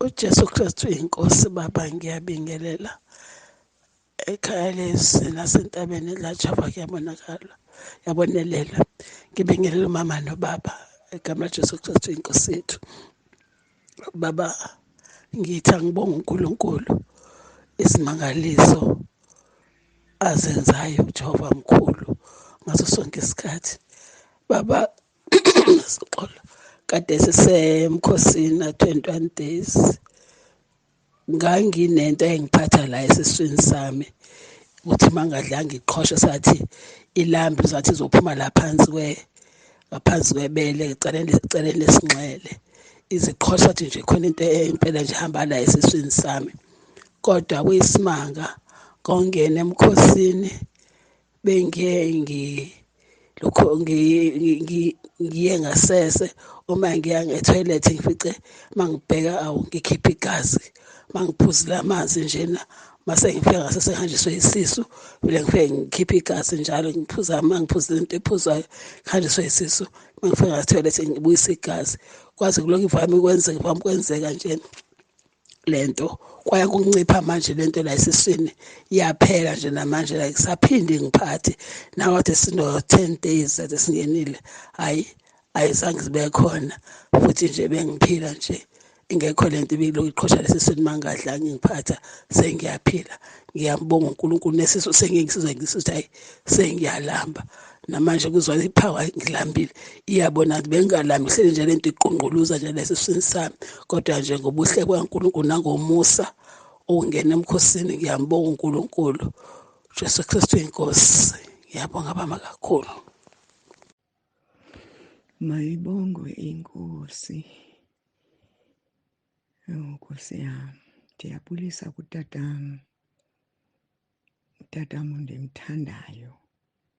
uJesu Kristu inkosi. Baba, ngiyabingelela ekhaya lezi nasentabeni eLajava kuyabonakala, yabonelela. Ngibingelela umama nobaba egama laJesu Kristu inkosi yethu. Baba, ngithi angibonge uNkulunkulu izimangaliso azenzayo uJehova mkhulu ngaso sonke isikhathi. Baba, soxolo, kade sisemkhosini na 21 days nganginento engiphatha la esiswini sami ukuthi mangadlanga iqhosha sathi ilambi zathi izophuma la ngaphansi kwebele eceleni lesinxele iziqhosha sathi nje khona into impela nje ihamba la esiswini sami. Kodwa kuyisimanga ngongena emkhosini bengiye lokho ngiye ngasese uma ngiya nge-toilet ngifice mangibheka ngikhipha igazi mangiphuzile amanzi njena mase ngifika ngasese ngihanjiswe isisu vele ngifike ngikhipha igazi njalo ngiphuza mangiphuzile into ephuzwayo ngihanjiswe isisu mangifika nge-toilet ngibuyisa igazi kwaze kulokhu ivame ukwenzeka nje lento kwaya kuncipha manje lento la esiswini iyaphela nje namanje la kusaphinde ngiphathe nawathi sino 10 days that singenile ayizange zibe khona futhi nje bengiphila nje ingekho lento ibilo iqhosha lesiswini mangadla ngingiphatha sengiyaphila. Ngiyambonga uNkulunkulu nesisu sengisizwe ngisuthi hayi sengiyalamba namanje kuzwa iphawa ngilambile iyabona bengalambi hleli nje lento iqungquluza nje lesiswini sami kodwa nje ngobuhle kwaNkulunkulu nangomusa ongena emkhosini ngiyambonga uNkulunkulu Jesu Kristu inkosi. Ngiyabonga baba kakhulu. Mayibongwe inkosi. Nkosi yami, ndiyabulisa kutatam ndimthandayo.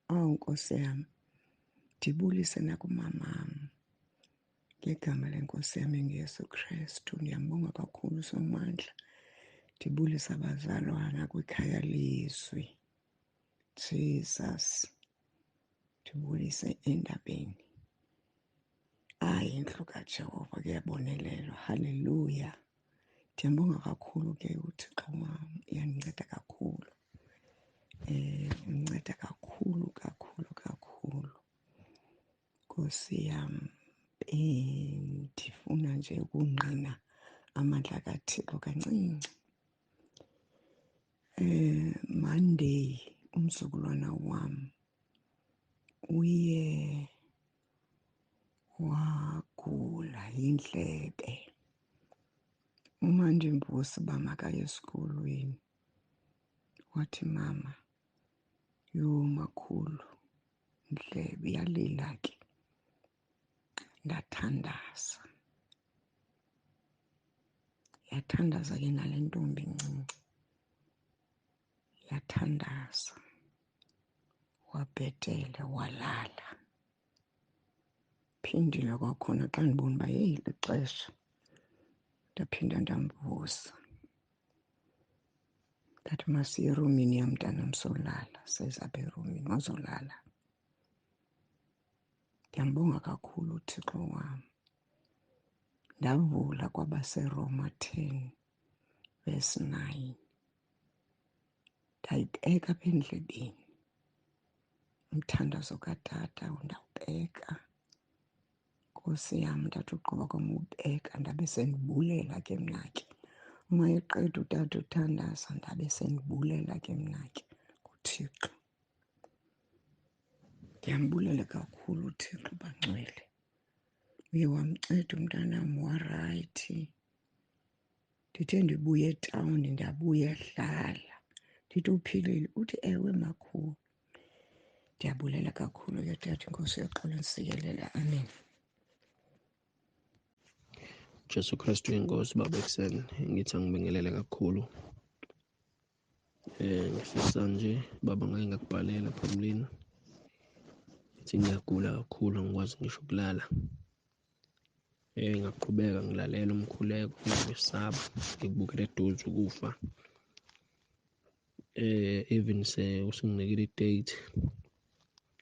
Nkosi yami, ndibulise nakumamam ngegama lenkosi yami ngeyesu Kristu. Ndiyambonga kakhulu Somandla. Ndibulisa abazalwana kwikhaya lizwi. Jesus, ndibulise endabeni. Indlu kaJehova kuyabonelelwa. Haleluya. Ndiyambonga kakhulu ke uThixo wam, iyandinceda kakhulu. Unceda kakhulu. Nkosi yam, ndifuna nje ukungqina amandla kaThixo kancinci. Monday umzukulwana wam uye wagula yindlebe. Uma ndimbuza uba makaye esikolweni wathi mama, makhulu, indlebe iyalila ke. Ndathandaza. Yathandaza ke nale ntombi incinci. Yathandaza. Wabhetele walala. Phindile kwakhona xa ndibona uba lixesha ndaphinda ndambuza ndathi masiye erumini yam mntanam solala. Sezapha erumini wazolala. Ndiyambonga kakhulu uThixo wam. Ndavula kwabaseRoma 10 verse 9. Ndayibeka apha endlebeni umthandazo katata ndawubeka. Nkosi yam, ndathi ugqiba kwam ubeka ndabe sendibulela ke mna ke. Uma eqeda utata uthandaza ndabe sendibulela ke mna ke kuThixo. Ndiyambulela kakhulu uThixo bangcwele. Uye wamnceda umntanam warayithi. Ndithe ndibuya etawuni ndabuya ehlala. Ndithi uphilile? Uthi ewe makhulu. Ndiyabulela kakhulu ke tata, inkosi yoxolo ndisikelela. Amen. Jesu Kristu inkosi. Baba ekuseni ngithi angibingelele kakhulu. Ngifisa nje baba ngake ngakubhalela phambilini ngithi ngiyagula kakhulu, angikwazi ngisho ukulala. Ngaqhubeka ngilalela umkhuleko ngisaba ngikubukela eduze ukufa. Even usunginikile i-date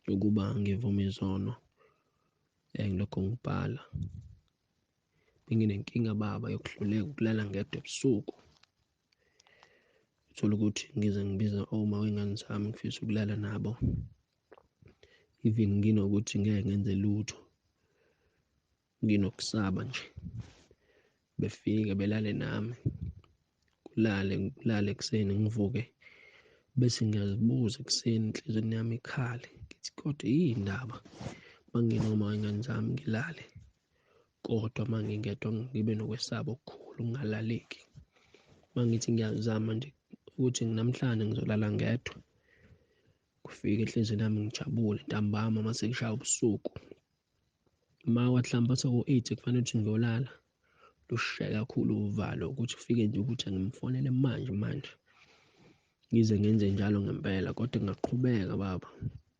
yokuba ngivume izono ngilokho ngibhala benginenkinga baba yokuhluleka ukulala ngedwa ebusuku. Uthola ukuthi ngize ngibiza oma wengane zami ngifisa ukulala nabo, even nginokuthi ngeke ngenze lutho, nginokusaba nje, befike belale nami, kulale ekuseni ngivuke bese ngiyazibuza ekuseni enhlizweni yami ikhale ngithi kodwa yini indaba manginoma wengane zami ngilale, kodwa mangingedwa ngibe nokwesaba okukhulu kungalaleki. Mangithi ngiyazama nje ukuthi namhlanje ngizolala ngedwa, kufike enhlizweni yami ngijabule ntambama mase kushaya ubusuku. Mawathi mhlawumbe sekuwu-8 kufanele ukuthi ngiyolala, lushaya kakhulu uvalo ukuthi kufike nje ukuthi ngimfonele manje ngize ngenze njalo ngempela, kodwa ngingaqhubeka baba,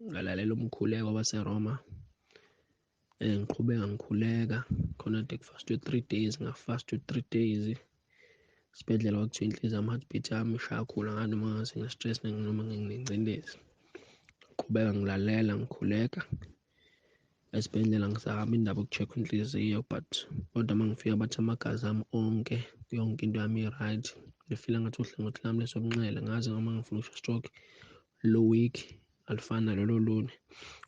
ngalalela umkhuleko wabaseRoma. Ngikhuleka khona kade kufastwe 3 days, ngafastwa 3 days. Esibhedlela kwakuthiwa inhliziyo yami, heartbeat yami ishaya kakhulu, nganoma ngase nge-stress noma nginengcindezi. Ngiqhubeka ngilalela ngikhuleka. Esibhedlela ngizama indaba yoku-check-wa inhliziyo, but kodwa mangifika bathi amagazi ami onke, yonke into yami i-right. Ngifila ngathi uhlangothi lami lesobunxele, ngazi noma ngifuna ukusho stroke low week alifani nalolo olunye,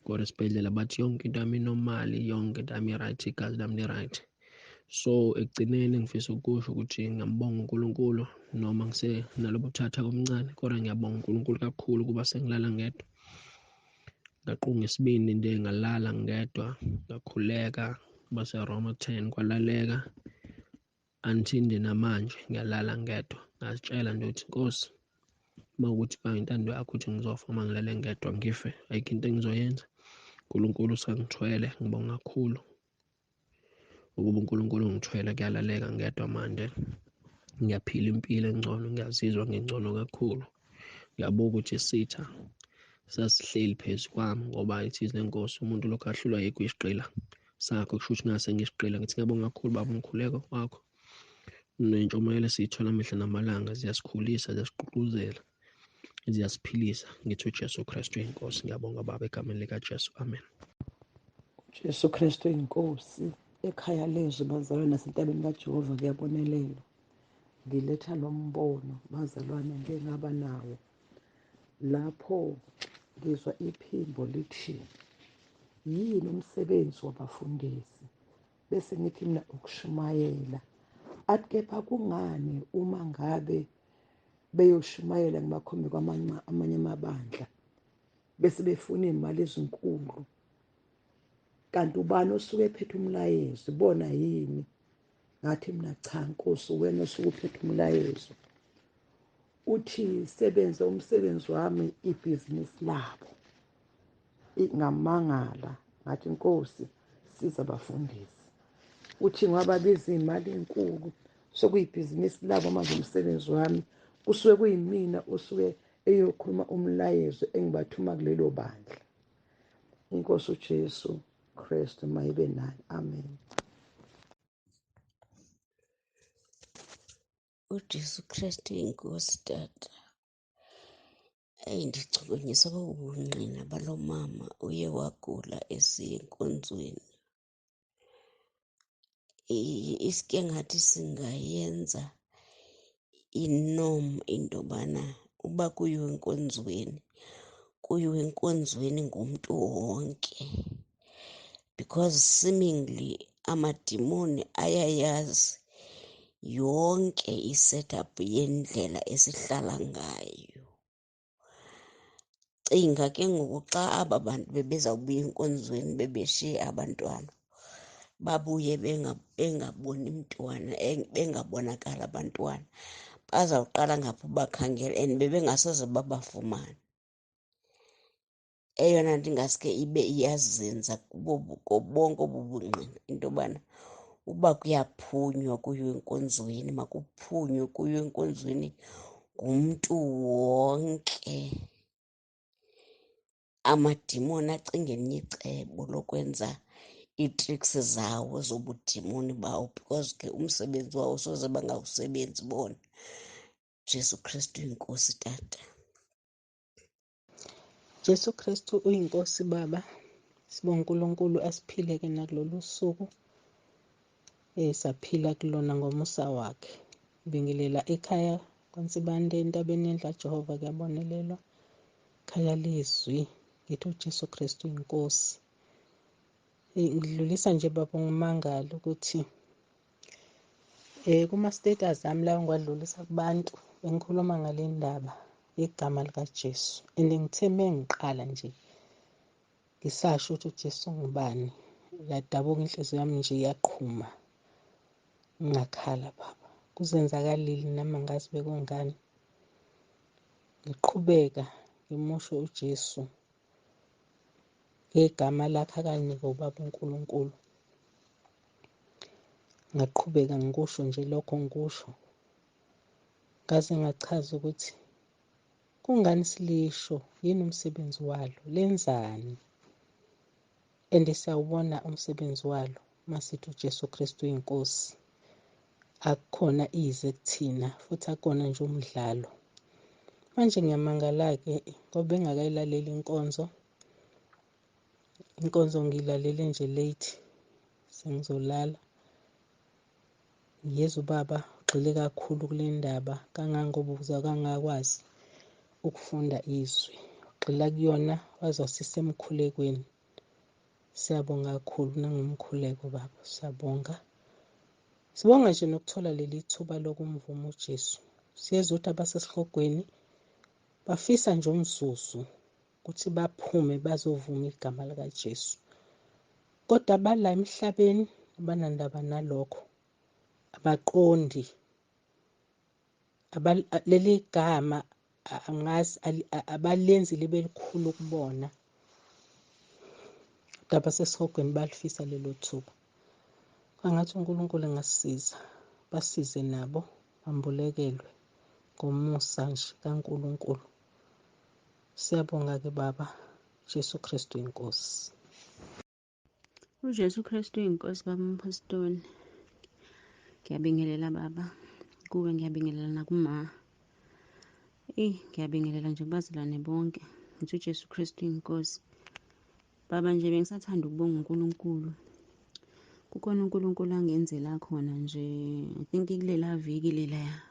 kodwa esibhedlela bathi yonke into yami normal, yonke into yami i-right, igazi lami li-right. So ekugcineni ngifisa ukusho ukuthi ngiyambonga uNkulunkulu noma nalobo buthatha komncane, kodwa ngiyabonga uNkulunkulu kakhulu ukuba sengilala ngedwa. Ngaqunga isibindi nje ngalala ngedwa, ngakhuleka baseRoma 10 kwalaleka until nje namanje ngiyalala ngedwa. Ngazitshela nje ukuthi Nkosi, uma ukuthi kuyintando yakho ukuthi ngizofa uma ngilale ngedwa ngife, ayikho into engizoyenza. uNkulunkulu usangithwele, ngibonga kakhulu ukuba uNkulunkulu ungithwele, kuyalaleka ngedwa manje. Ngiyaphila impilo engcono, ngiyazizwa ngingcono kakhulu. Ngiyabuka ukuthi isitha sasihleli phezu kwami ngoba it is lenkosi, umuntu lokhu ahlulwa yikho isigqila sakho, kusho ukuthi ngase ngisigqila. Ngithi ngiyabonga kakhulu baba umkhuleko wakho nentshumayelo esiyithola mihla namalanga, ziyasikhulisa, ziyasigqugquzela, ziyasiphilisa. Ngithi uJesu Kristu inkosi. Ngiyabonga baba egameni likaJesu, amen. Jesu Kristu inkosi, ekhaya lezwe bazalwane nasentabeni kaJehova kuyabonelelwa. Ngiletha lo mbono bazalwane ngengaba nawo lapho ngizwa iphimbo lithi yini umsebenzi wabafundisi, bese ngithi mina ukushumayela. Athi kepha kungani uma ngabe beyoshumayela ngibakhombe amanye amabandla bese befuna iy'mali ezinkulu, kanti ubani osuke ephethe umlayezo? Bona yini? Ngathi mina cha Nkosi, wena osuke uphethe umlayezo. Uthi sebenze umsebenzi wami, ibhizinisi labo. Ngamangala ngathi Nkosi, siza abafundisi. Uthi ngoba biza iy'mali enkulu sokuyibhizinisi labo, manje umsebenzi wami kusuke kuyimina osuke eyokhuluma umlayezo engibathuma kulelo bandla. Inkosi uJesu Kristu mayibe nani, amen. uJesu Kristu inkosi tata. Ndichukunyiswa bubungqina balo mama uye wagula esiya enkonzweni. Isike ngathi singayenza inom into yobana uba kuyiwe enkonzweni ngumntu wonke, because seemingly amadimoni ayayazi yonke i-setup yendlela esihlala ngayo. Cinga ke ngoku xa aba bantu bebezawubuya enkonzweni bebeshiye abantwana, babuye bengaboni mntwana, bengabonakali abantwana, bazawuqala ngapha ubakhangela and bebengasoze babafumane. Eyona nto ingaske ibe iyazenza kubo bonke obu bungqina into yobana uba kuyaphunywa kuyiwe enkonzweni, makuphunywe kuyiwe enkonzweni ngumntu wonke. Amadimoni acinga elinye icebo lokwenza ii-tricks zawo zobudimoni bawo, because ke umsebenzi wawo soze bangawusebenzi bona. Jesu Kristu inkosi tata. Jesu Kristu uyinkosi baba. Sibonga uNkulunkulu asiphile ke nakulolu suku. saphila kulona ngomusa wakhe. Ngibingelela ekhaya kwaNsibande entabeni endla Jehova kuyabonelelwa. Khaya lizwi ngithi uJesu Kristu inkosi. Ngidlulisa nje baba ngumangalo ukuthi kuma-status ami la ngiwadlulisa kubantu bengikhuluma ngale ndaba yegama likaJesu. And ngithe mengiqala nje ngisasho ukuthi uJesu ngubani, yadabuka inhliziyo yami nje yaqhuma. Ngingakhala baba, kuzenzakalile nami angazi bekungani. Ngiqhubeka ngimusho uJesu ngegama lakhe akanika ubaba uNkulunkulu. Ngaqhubeka ngikusho nje lokho ngikusho. Ngaze ngachaza ukuthi kungani silisho, yini umsebenzi walo, lenzani. And siyawubona umsebenzi walo masithi uJesu Kristu inkosi. Akukhona ize kuthina futhi akona nje umdlalo. Manje ngiyamangala-ke ngoba bengakayilaleli inkonzo ngiyilalele nje late sengizolala. Ngiyeza ubaba ugxile kakhulu kule ndaba kangangobuza kangakwazi ukufunda izwi. Ugxila kuyona waze wasisa emkhulekweni. Siyabonga kakhulu nangomkhuleko baba, siyabonga. Sibonga nje nokuthola leli thuba lokumvuma uJesu. Siyeza ukuthi abasesihlogweni bafisa nje umzuzu ukuthi baphume bazovuma igama likaJesu. Kodwa abala emhlabeni abanandaba nalokho, abaqondi leli gama angazi abalenzi libe likhulu kubona. Kodwa abasesihogweni balifisa lelo thuba. Kwangathi uNkulunkulu engasisiza, basize nabo bambulekelwe ngomusa nje kaNkulunkulu. Siyabonga-ke baba, Jesu Kristu inkosi. uJesu Kristu inkosi baba umpostoli. Ngiyabingelela baba, kuwe ngiyabingelela nakuma. Ngiyabingelela nje kubazalwane bonke. Ngithi uJesu Kristu inkosi. Baba nje bengisathanda ukubonga uNkulunkulu. Kukhona uNkulunkulu angenzela khona nje. I think kulela viki lela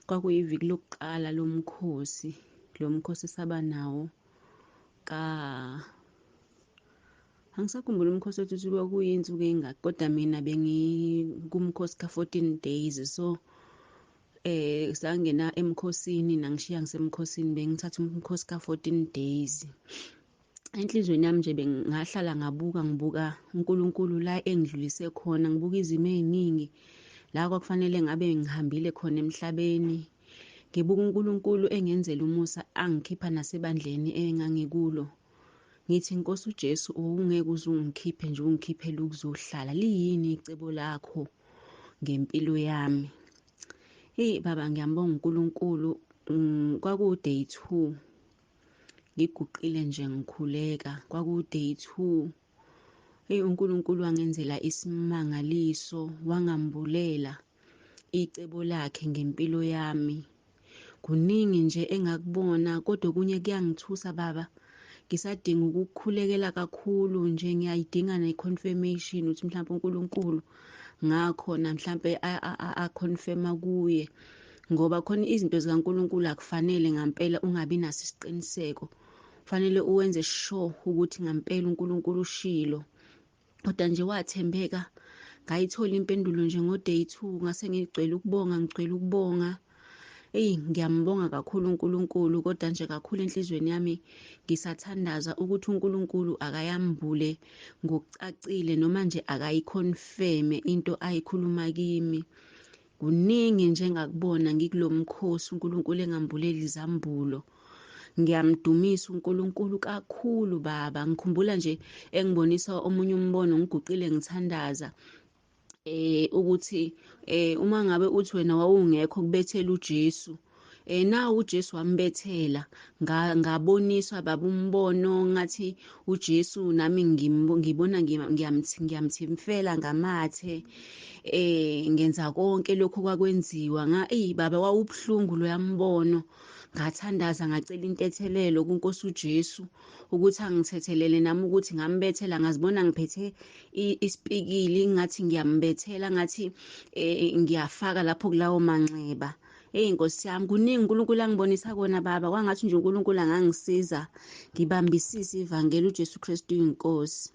kwakuyiviki lokuqala lomkhosi. Lo mkhosi saba nawo angisakhumbula umkhosi wethu ukuthi kuyinsuku engaki, kodwa mina kumkhosi ka-14 days. So sangena emkhosini nangishiya ngisemkhosini bengithatha umkhosi ka-14 days. Enhlizweni yami nje bengahlala ngibuka uNkulunkulu la engidlulise khona, ngibuka izimo ey'ningi la kwakufanele ngabe ngihambile khona emhlabeni. Ngibuka uNkulunkulu engenzela umusa angikhipha nasebandleni engangikulo. Ngithi Nkosi uJesu ungeke uze ungikhiphe nje ungikhiphele ukuzohlala. Liyini icebo lakho ngempilo yami? Baba ngiyambonga uNkulunkulu. Kwaku-day 2 ngiguqile nje ngikhuleka. Kwaku-day 2 uNkulunkulu wangenzela isimangaliso, wangambulela icebo lakhe ngempilo yami. Kuningi nje engakubona kodwa okunye kuyangithusa baba. Ngisadinga ukukhulekela kakhulu nje, ngiyayidinga ne-confirmation ukuthi mhlawumbe uNkulunkulu ngakhona mhlawumbe a-confirma kuye, ngoba khona izinto zikaNkulunkulu akufanele ngampela ungabi naso isiqiniseko. Kufanele uwenze sure ukuthi ngampela uNkulunkulu ushilo. Kodwa nje wathembeka, ngayithola impendulo nje ngo-day 2. Ngase ngigcwele ukubonga. Ngiyambonga kakhulu uNkulunkulu, kodwa nje kakhulu enhlizweni yami ngisathandaza ukuthi uNkulunkulu akayambule ngokucacile noma nje akayiconfirme into ayikhuluma kimi. Kuningi nje engakubona ngikulo mkhosi uNkulunkulu engambulela izambulo. Ngiyamdumisa uNkulunkulu kakhulu baba. Ngikhumbula nje engibonisa omunye umbono ngiguqile ngithandaza ukuthi uma ngabe uthi wena wawungekho kubethela uJesu, nawe uJesu wambethela. Ngaboniswa baba umbono ngathi uJesu nami ngibona ngiyamthimfela ngamathe. Ngenza konke lokho kwakwenziwa baba wawubuhlungu loya mbono. ngathandaza ngacela intethelelo kuNkosi uJesu ukuthi angithethelele nami ukuthi ngambethela ngazibona ngiphethe isipikili ngathi ngiyambethela ngathi ngiyafaka lapho kulawo manxeba. Nkosi yami kuningi uNkulunkulu angibonisa kona baba, kwangathi nje uNkulunkulu angangisiza ngibambisise ivangeli uJesu Kristu uyinkosi.